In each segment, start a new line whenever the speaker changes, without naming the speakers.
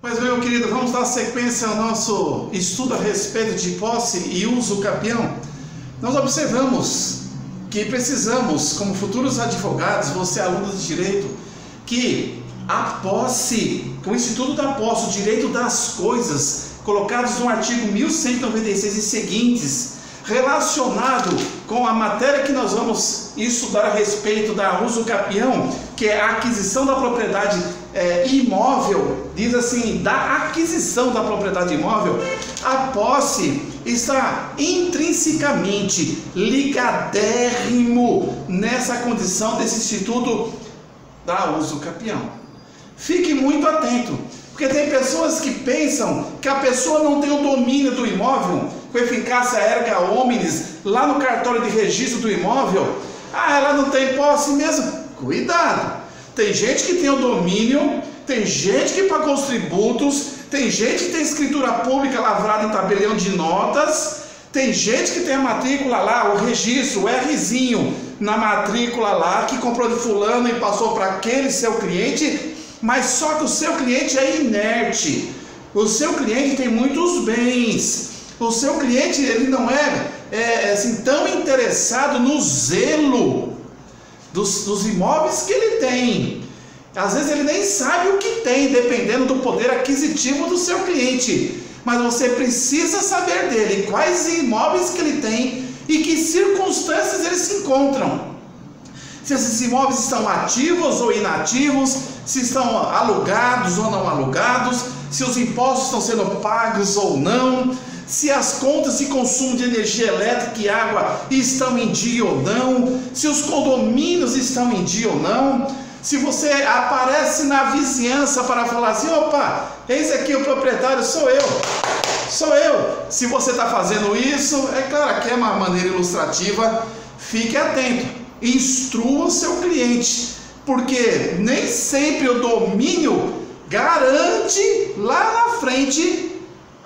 Pois bem, meu querido, vamos dar sequência ao nosso estudo a respeito de posse e uso capião. Nós observamos que precisamos, como futuros advogados, você aluno de direito, que a posse, o Instituto da Posse, o direito das coisas, colocados no artigo 1196 e seguintes, relacionado com a matéria que nós vamos estudar a respeito da uso capião, que é a aquisição da propriedade imóvel, diz assim, da aquisição da propriedade imóvel, a posse está intrinsecamente ligadérrimo nessa condição desse instituto da uso capião. Fique muito atento, porque tem pessoas que pensam que a pessoa não tem o domínio do imóvel, com eficácia erga omnes, lá no cartório de registro do imóvel. Ah, ela não tem posse mesmo? Cuidado! Tem gente que tem o domínio, tem gente que pagou os tributos, tem gente que tem escritura pública lavrada em tabelião de notas, tem gente que tem a matrícula lá, o registro, o Rzinho na matrícula lá, que comprou de fulano e passou para aquele seu cliente, mas só que o seu cliente é inerte, o seu cliente tem muitos bens, o seu cliente ele não é assim, tão interessado no zelo dos imóveis que ele tem. Às vezes ele nem sabe o que tem, dependendo do poder aquisitivo do seu cliente. Mas você precisa saber dele, quais imóveis que ele tem e que circunstâncias eles se encontram. Se esses imóveis estão ativos ou inativos, se estão alugados ou não alugados, se os impostos estão sendo pagos ou não, se as contas de consumo de energia elétrica e água estão em dia ou não, se os condomínios estão em dia ou não, se você aparece na vizinhança para falar assim, opa, eis aqui o proprietário, sou eu. Se você está fazendo isso, é claro que é uma maneira ilustrativa, fique atento, instrua o seu cliente, porque nem sempre o domínio garante lá na frente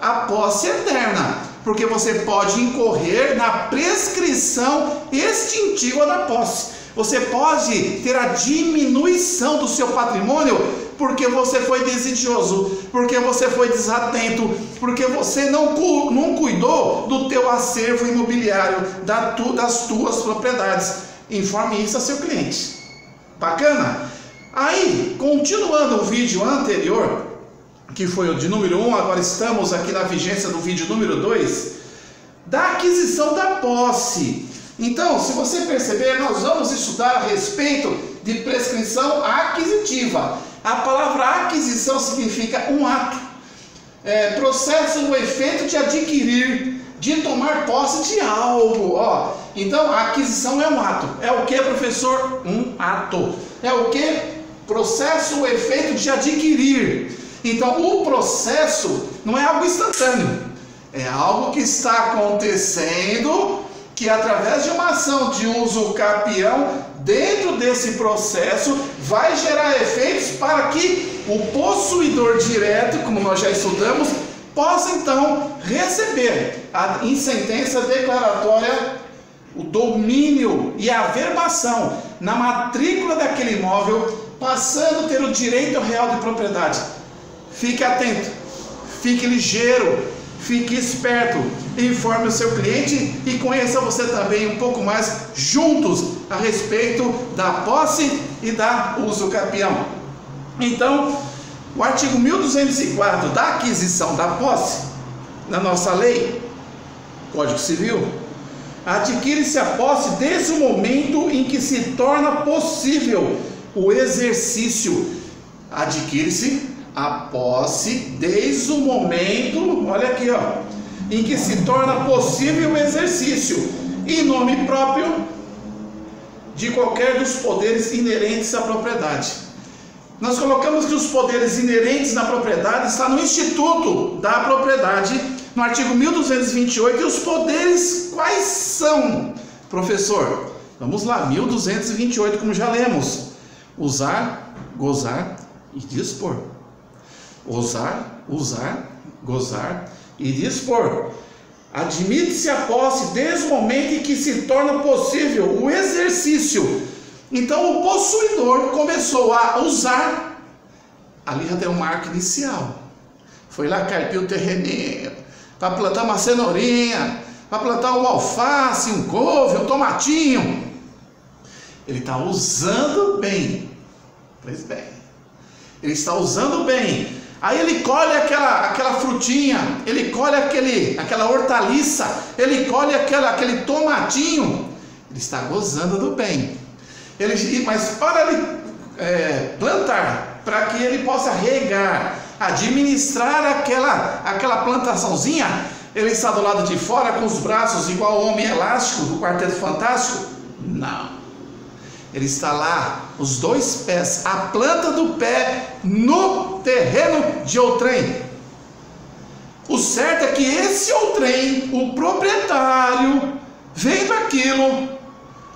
a posse eterna, porque você pode incorrer na prescrição extintiva da posse. Você pode ter a diminuição do seu patrimônio porque você foi desidioso, porque você foi desatento, porque você não cuidou do teu acervo imobiliário, das tuas propriedades. Informe isso a seu cliente. Bacana? Aí, continuando o vídeo anterior, que foi o de número 1, agora estamos aqui na vigência do vídeo número 2, da aquisição da posse. Então, se você perceber, nós vamos estudar a respeito de prescrição aquisitiva. A palavra aquisição significa um ato, processo no efeito de adquirir, de tomar posse de algo. Então, a aquisição é um ato. É o que, professor? Um ato. É o que? Processo, o efeito de adquirir. Então, o processo não é algo instantâneo, é algo que está acontecendo, que através de uma ação de uso capião, dentro desse processo, vai gerar efeitos para que o possuidor direto, como nós já estudamos, possa então receber em sentença declaratória o domínio e a averbação na matrícula daquele imóvel, passando a ter o direito real de propriedade. Fique atento, fique ligeiro, fique esperto, informe o seu cliente e conheça você também um pouco mais juntos a respeito da posse e da uso capião. Então, o artigo 1204 da aquisição da posse, na nossa lei, Código Civil, adquire-se a posse desde o momento em que se torna possível o exercício. Adquire-se a posse desde o momento, olha aqui, em que se torna possível o exercício, em nome próprio de qualquer dos poderes inerentes à propriedade. Nós colocamos que os poderes inerentes na propriedade está no Instituto da Propriedade, no artigo 1228, e os poderes quais são? Professor, vamos lá, 1228, como já lemos: usar, gozar e dispor. Usar, gozar e dispor. Admite-se a posse desde o momento em que se torna possível o exercício. Então o possuidor começou a usar, ali já tem um marco inicial. foi lá carpir o terreninho, para plantar uma cenourinha, para plantar um alface, um couve, um tomatinho. Ele está usando bem. Pois bem, ele está usando bem. Aí ele colhe aquela frutinha, ele colhe aquela hortaliça, ele colhe aquele tomatinho. Ele está gozando do bem. Mas para ele plantar, para que ele possa regar, administrar aquela plantaçãozinha, ele está do lado de fora com os braços igual o homem elástico do Quarteto Fantástico? Não. Ele está lá, os dois pés, a planta do pé no terreno de outrem. O certo é que esse outrem, o proprietário, vendo aquilo,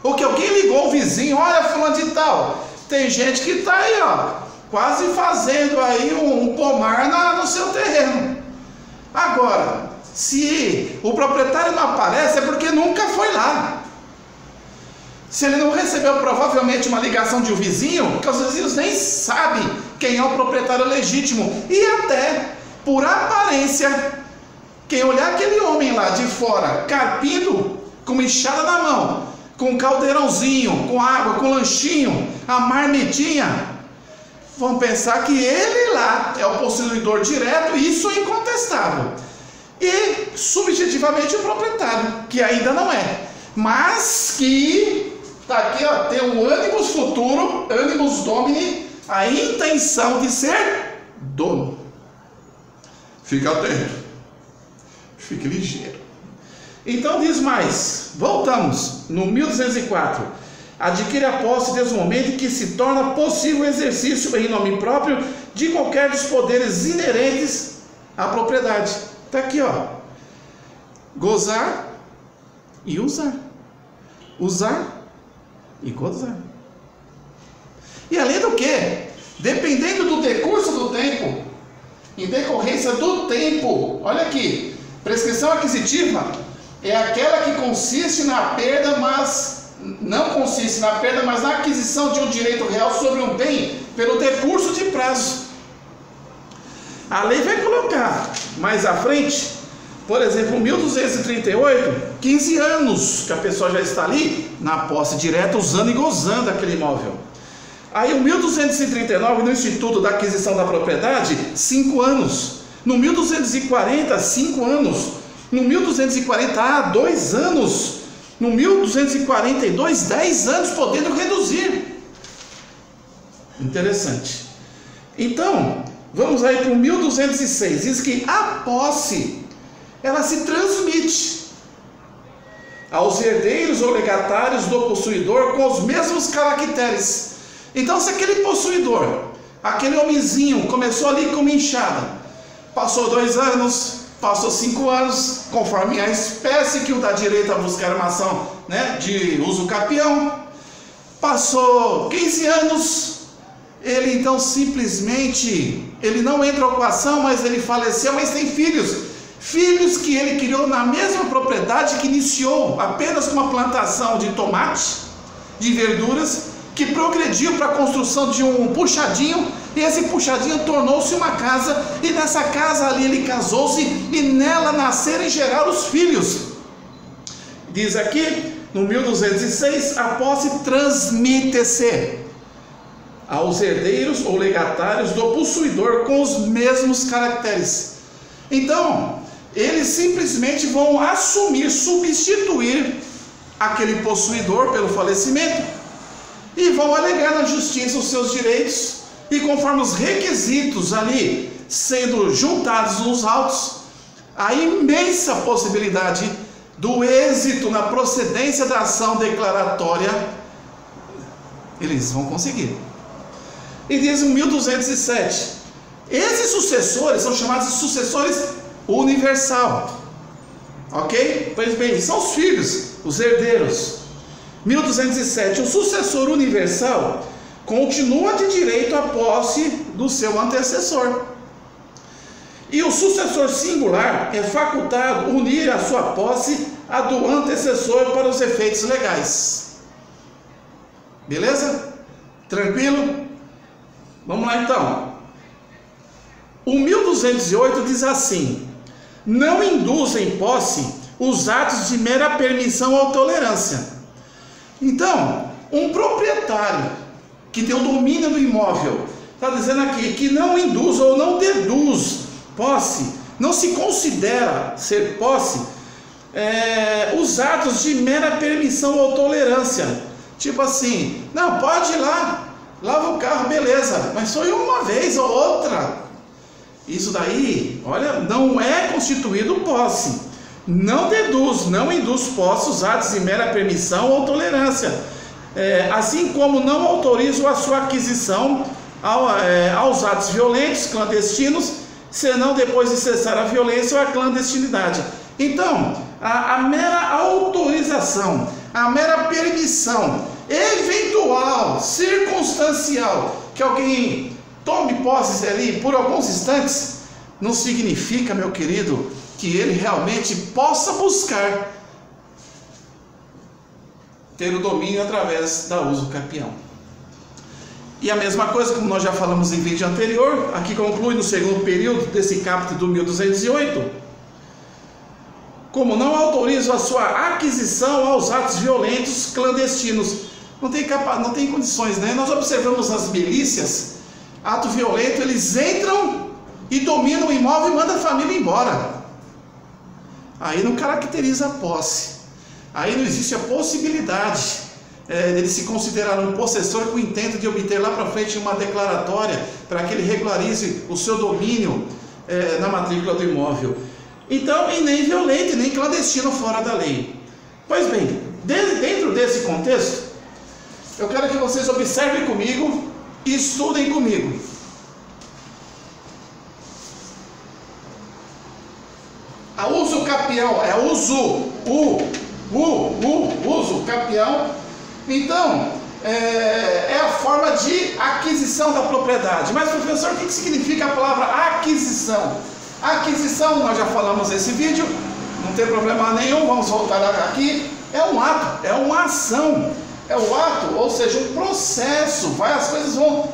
ou que alguém ligou ao vizinho, olha fulano de tal, tem gente que está aí, ó, quase fazendo aí um pomar no seu terreno. Agora, se o proprietário não aparece, é porque nunca foi lá. Se ele não recebeu provavelmente uma ligação de um vizinho, porque os vizinhos nem sabem quem é o proprietário legítimo. E até, por aparência, quem olhar aquele homem lá de fora, carpindo, com uma enxada na mão, com um caldeirãozinho, com água, com lanchinho, a marmitinha, vão pensar que ele lá é o possuidor direto, isso é incontestável. E, subjetivamente, o proprietário, que ainda não é. Mas que... Está aqui, ó, tem um ânimos futuro, ânimos domini, a intenção de ser dono. Fique atento, fique ligeiro. Então diz mais, voltamos no 1204. Adquire a posse desde o momento em que se torna possível o exercício em nome próprio de qualquer dos poderes inerentes à propriedade. Está aqui, ó, gozar e usar. Usar e gozar. E além do que, dependendo do decurso do tempo, em decorrência do tempo, olha aqui, prescrição aquisitiva é aquela que consiste na perda, mas não consiste na perda, mas na aquisição de um direito real sobre um bem pelo decurso de prazo. A lei vai colocar mais à frente, por exemplo, 1238, 15 anos que a pessoa já está ali na posse direta, usando e gozando aquele imóvel. Aí o 1239, no Instituto da Aquisição da Propriedade, 5 anos. No 1240, 5 anos. No 1240A, 2 anos. No 1242, 10 anos, podendo reduzir. Interessante. Então, vamos aí para o 1206. Diz que a posse, ela se transmite aos herdeiros ou legatários do possuidor com os mesmos caracteres. Então, se aquele possuidor, aquele homenzinho, começou ali com uma enxada, passou 2 anos, passou 5 anos, conforme a espécie que o dá direito a buscar uma ação, né, de uso capião, passou 15 anos, ele então simplesmente, ele não entra com a ação, mas ele faleceu, mas tem filhos. Filhos que ele criou na mesma propriedade que iniciou apenas com uma plantação de tomate, de verduras, que progrediu para a construção de um puxadinho, e esse puxadinho tornou-se uma casa, e nessa casa ali ele casou-se, e nela nasceram e geraram os filhos. Diz aqui, no 1206, a posse transmite-se aos herdeiros ou legatários do possuidor com os mesmos caracteres. Então, eles simplesmente vão assumir, substituir aquele possuidor pelo falecimento e vão alegar na justiça os seus direitos, e conforme os requisitos ali sendo juntados nos autos, a imensa possibilidade do êxito na procedência da ação declaratória, eles vão conseguir. E diz em 1207, esses sucessores são chamados de sucessores universal, ok? Pois bem, são os filhos, os herdeiros. 1207, o sucessor universal continua de direito à posse do seu antecessor, e o sucessor singular é facultado unir a sua posse à do antecessor para os efeitos legais. Beleza? Tranquilo? Vamos lá então. O 1208 diz assim: não induza em posse os atos de mera permissão ou tolerância. Então, um proprietário que tem o domínio do imóvel está dizendo aqui que não induz ou não deduz posse, não se considera ser posse os atos de mera permissão ou tolerância. Tipo assim, não, pode ir lá, lava o carro, beleza, mas foi uma vez ou outra. Isso daí, olha, não é constituído posse. Não deduz, não induz posse os atos de mera permissão ou tolerância. Assim como não autoriza a sua aquisição aos atos violentos, clandestinos, senão depois de cessar a violência ou a clandestinidade. Então, a mera autorização, a mera permissão eventual, circunstancial, que alguém tome posse ali por alguns instantes, não significa, meu querido, que ele realmente possa buscar ter o domínio através da uso capião. E a mesma coisa, como nós já falamos em vídeo anterior, aqui conclui no segundo período desse capítulo do 1208, como não autoriza a sua aquisição aos atos violentos clandestinos. Não tem condições, né? Nós observamos nas milícias, ato violento, eles entram e dominam o imóvel e mandam a família embora. Aí não caracteriza a posse. Aí não existe a possibilidade dele se considerar um possessor com o intento de obter lá para frente uma declaratória para que ele regularize o seu domínio na matrícula do imóvel. Então, e nem violento, nem clandestino fora da lei. Pois bem, dentro desse contexto, eu quero que vocês observem comigo e estudem comigo. A uso capião é uso capião. Então, é a forma de aquisição da propriedade. Mas, professor, o que significa a palavra aquisição? Aquisição, nós já falamos nesse vídeo, não tem problema nenhum, vamos voltar aqui. É um ato, é uma ação, é o ato, ou seja, um processo. As coisas vão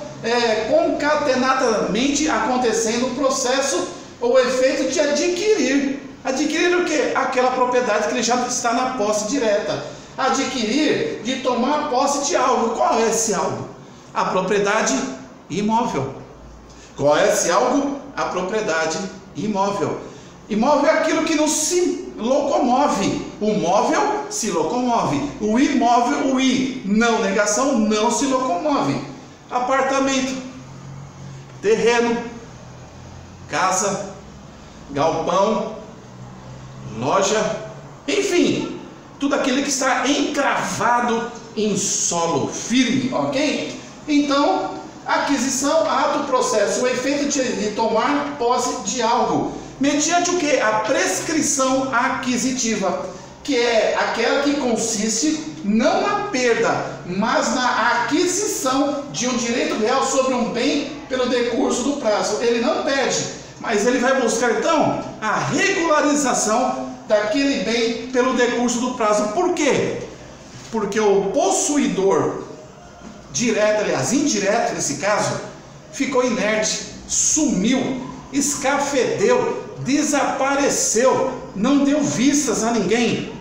concatenadamente acontecendo, o processo ou o efeito de adquirir. Adquirir o quê? Aquela propriedade que ele já está na posse direta. Adquirir, de tomar posse de algo. Qual é esse algo? A propriedade imóvel. Qual é esse algo? A propriedade imóvel. Imóvel é aquilo que não se locomove. O móvel se locomove. O imóvel, o I, não negação, não se locomove. Apartamento, terreno, casa, galpão, loja, enfim, tudo aquilo que está encravado em solo firme, ok? Então, aquisição, ato, processo, o efeito de tomar posse de algo, mediante o que? A prescrição aquisitiva, que é aquela que consiste não na perda, mas na aquisição de um direito real sobre um bem pelo decurso do prazo. Ele não perde, mas ele vai buscar então a regularização daquele bem pelo decurso do prazo. Por quê? Porque o possuidor direto, aliás, indireto nesse caso, ficou inerte, sumiu, escafedeu, desapareceu, não deu vistas a ninguém.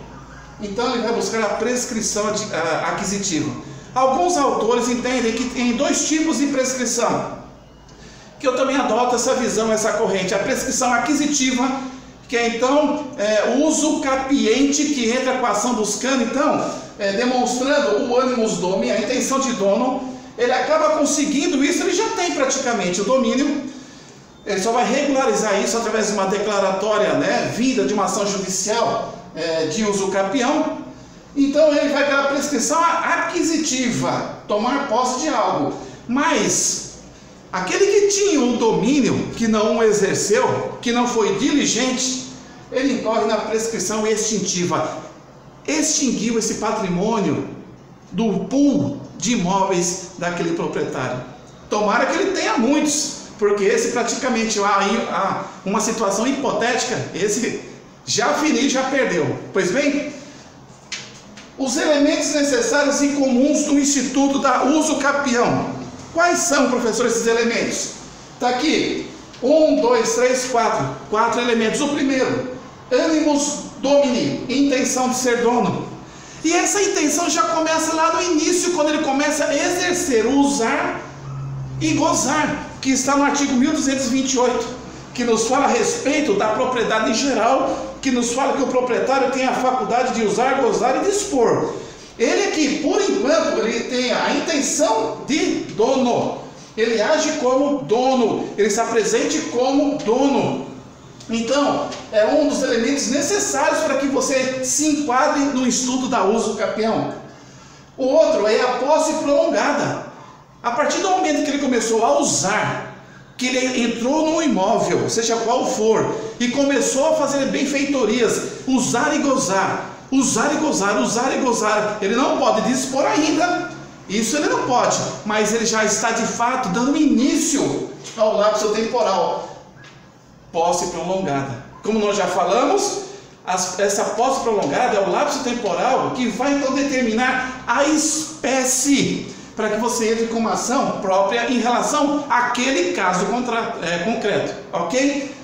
Então ele vai buscar a prescrição aquisitiva. Alguns autores entendem que tem dois tipos de prescrição, que eu também adoto essa visão, essa corrente. A prescrição aquisitiva, que é então o uso capiente, que entra com a ação buscando, então, demonstrando o animus domi, a intenção de dono. Ele acaba conseguindo isso, ele já tem praticamente o domínio, ele só vai regularizar isso através de uma declaratória, vinda de uma ação judicial de uso capião. Então ele vai pela prescrição aquisitiva, tomar posse de algo. Mas aquele que tinha um domínio, que não o exerceu, que não foi diligente, ele incorre na prescrição extintiva. Extinguiu esse patrimônio do pool de imóveis daquele proprietário. Tomara que ele tenha muitos, porque esse praticamente há uma situação hipotética, esse já finiu, já perdeu. Pois bem, os elementos necessários e comuns do Instituto da Uso Capião. Quais são, professor, esses elementos? Está aqui, 1, 2, 3, 4. 4 elementos. O primeiro, animus domini, intenção de ser dono. E essa intenção já começa lá no início, quando ele começa a exercer, usar e gozar, que está no artigo 1228, que nos fala a respeito da propriedade em geral, que nos fala que o proprietário tem a faculdade de usar, gozar e dispor. Ele aqui, por enquanto, ele tem a intenção de dono. Ele age como dono, ele está presente como dono. Então, é um dos elementos necessários para que você se enquadre no estudo da uso capião. O outro é a posse prolongada. A partir do momento que ele começou a usar, que ele entrou no imóvel, seja qual for, e começou a fazer benfeitorias, usar e gozar, usar e gozar, usar e gozar, ele não pode dispor ainda, isso ele não pode, mas ele já está de fato dando início ao lapso temporal. Posse prolongada. Como nós já falamos, essa posse prolongada é o lapso temporal que vai então determinar a espécie, para que você entre com uma ação própria em relação àquele caso concreto, ok?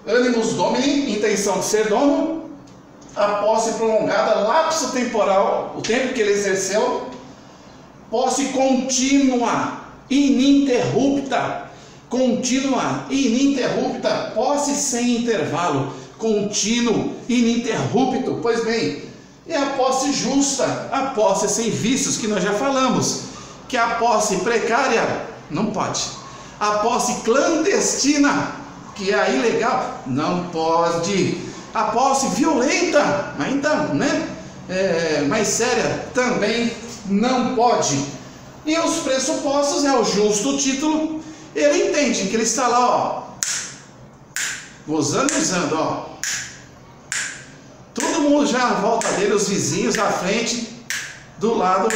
Animus domini, intenção de ser dono. A posse prolongada, lapso temporal, o tempo que ele exerceu. Posse contínua, ininterrupta. Contínua, ininterrupta. Posse sem intervalo, contínuo, ininterrupto. Pois bem, e a posse justa, a posse sem vícios, que nós já falamos. Que a posse precária, não pode. A posse clandestina, que é a ilegal, não pode. A posse violenta, ainda, né, mais séria, também não pode. E os pressupostos é o justo título. Ele entende que ele está lá, ó, gozando e usando, ó. Todo mundo já à volta dele, os vizinhos à frente, do lado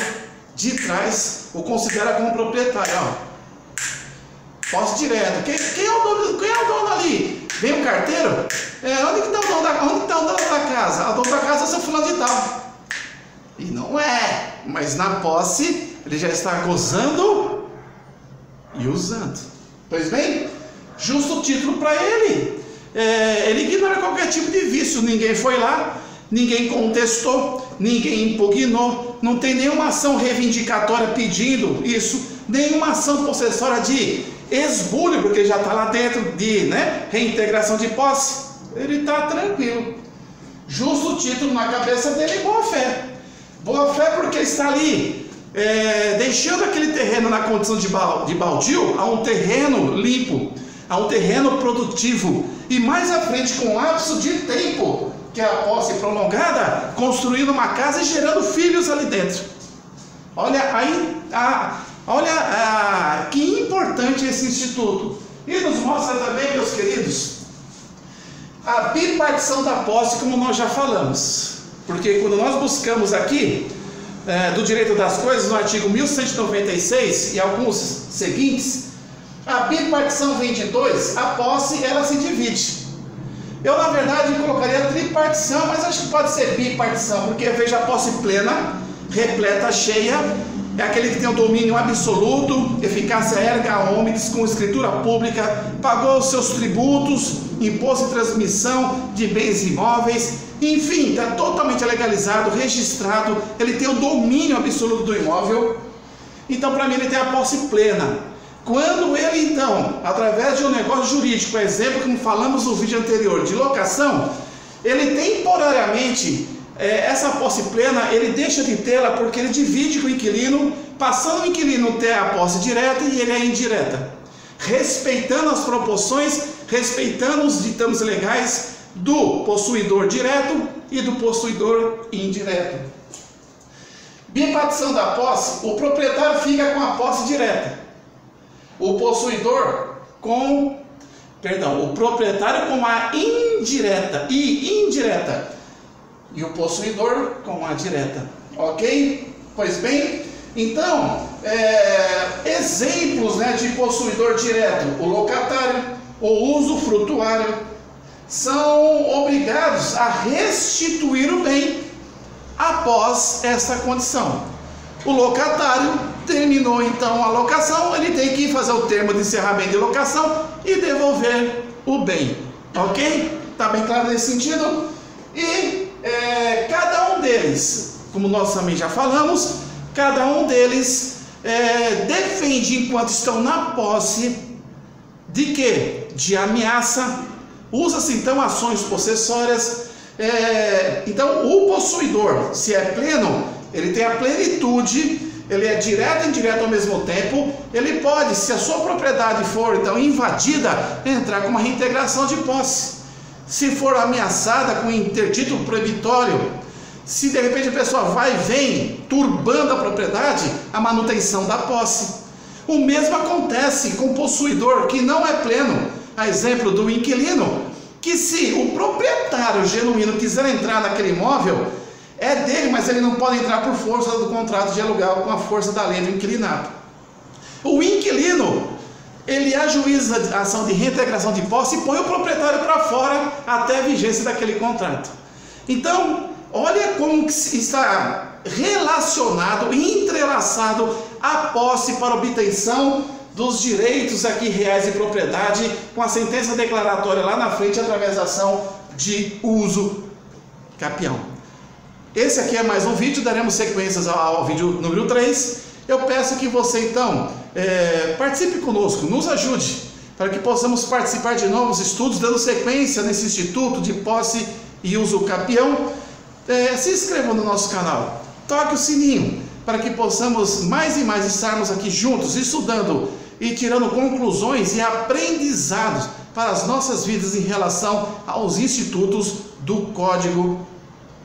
de trás, o considera como proprietário, ó. Posse direto. Quem é o dono ali? Vem o carteiro? Onde que está o dono da casa? O dono da casa é seu fulano de tal. E não é. Mas na posse, ele já está gozando e usando. Pois bem, justo título para ele. Ele ignora qualquer tipo de vício. Ninguém foi lá, ninguém contestou, ninguém impugnou, não tem nenhuma ação reivindicatória pedindo isso, nenhuma ação possessória de esbulho, porque ele já está lá dentro de reintegração de posse. Ele está tranquilo. Justo título na cabeça dele, boa fé. Boa fé porque está ali deixando aquele terreno na condição de baldio a um terreno limpo, a um terreno produtivo, e mais à frente, com lapso de tempo, que é a posse prolongada, construindo uma casa e gerando filhos ali dentro. Olha aí, olha que importante esse instituto. E nos mostra também, meus queridos, a bipartição da posse, como nós já falamos. Porque quando nós buscamos aqui do direito das coisas, no artigo 1196 e alguns seguintes, a bipartição vem de dois, a posse ela se divide. Eu na verdade colocaria tripartição, mas acho que pode ser bipartição, porque veja, a posse plena, repleta, cheia, é aquele que tem o domínio absoluto, eficácia erga omnes, com escritura pública, pagou os seus tributos, imposto e transmissão de bens imóveis, enfim, está totalmente legalizado, registrado, ele tem o domínio absoluto do imóvel. Então, para mim, ele tem a posse plena. Quando ele, então, através de um negócio jurídico, por exemplo, como falamos no vídeo anterior, de locação, ele temporariamente, essa posse plena, ele deixa de tê-la porque ele divide com o inquilino, passando o inquilino ter a posse direta e ele é indireta, respeitando as proporções, respeitando os ditames legais do possuidor direto e do possuidor indireto. Bipartição da posse, o proprietário fica com a posse direta, o possuidor com, o proprietário com a indireta e indireta, e o possuidor com a direta, ok? Pois bem, então, exemplos de possuidor direto, o locatário, o usufrutuário, são obrigados a restituir o bem após esta condição. O locatário Terminou então a locação, ele tem que fazer o termo de encerramento de locação e devolver o bem, ok? Tá bem claro nesse sentido? E cada um deles, como nós também já falamos, cada um deles defende enquanto estão na posse de quê? De ameaça. Usa-se então ações possessórias. Então o possuidor, se é pleno, ele tem a plenitude, ele é direto e indireto ao mesmo tempo. Ele pode, se a sua propriedade for então invadida, entrar com uma reintegração de posse. Se for ameaçada com interdito proibitório, se de repente a pessoa vai e vem turbando a propriedade, a manutenção da posse. O mesmo acontece com o possuidor que não é pleno, a exemplo do inquilino, que se o proprietário genuíno quiser entrar naquele imóvel, é dele, mas ele não pode entrar por força do contrato de aluguel, com a força da lei do inquilinato. O inquilino, ele ajuiza a ação de reintegração de posse e põe o proprietário para fora até a vigência daquele contrato. Então, olha como que está relacionado, entrelaçado a posse para obtenção dos direitos aqui reais de propriedade, com a sentença declaratória lá na frente, através da ação de uso capião. Esse aqui é mais um vídeo, daremos sequências ao vídeo número 3. Eu peço que você então participe conosco, nos ajude, para que possamos participar de novos estudos, dando sequência nesse Instituto de Posse e Uso Capião. Se inscreva no nosso canal, toque o sininho, para que possamos mais e mais estarmos aqui juntos, estudando e tirando conclusões e aprendizados para as nossas vidas em relação aos institutos do Código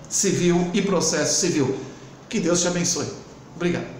Civil e Processo Civil. Que Deus te abençoe. Obrigado.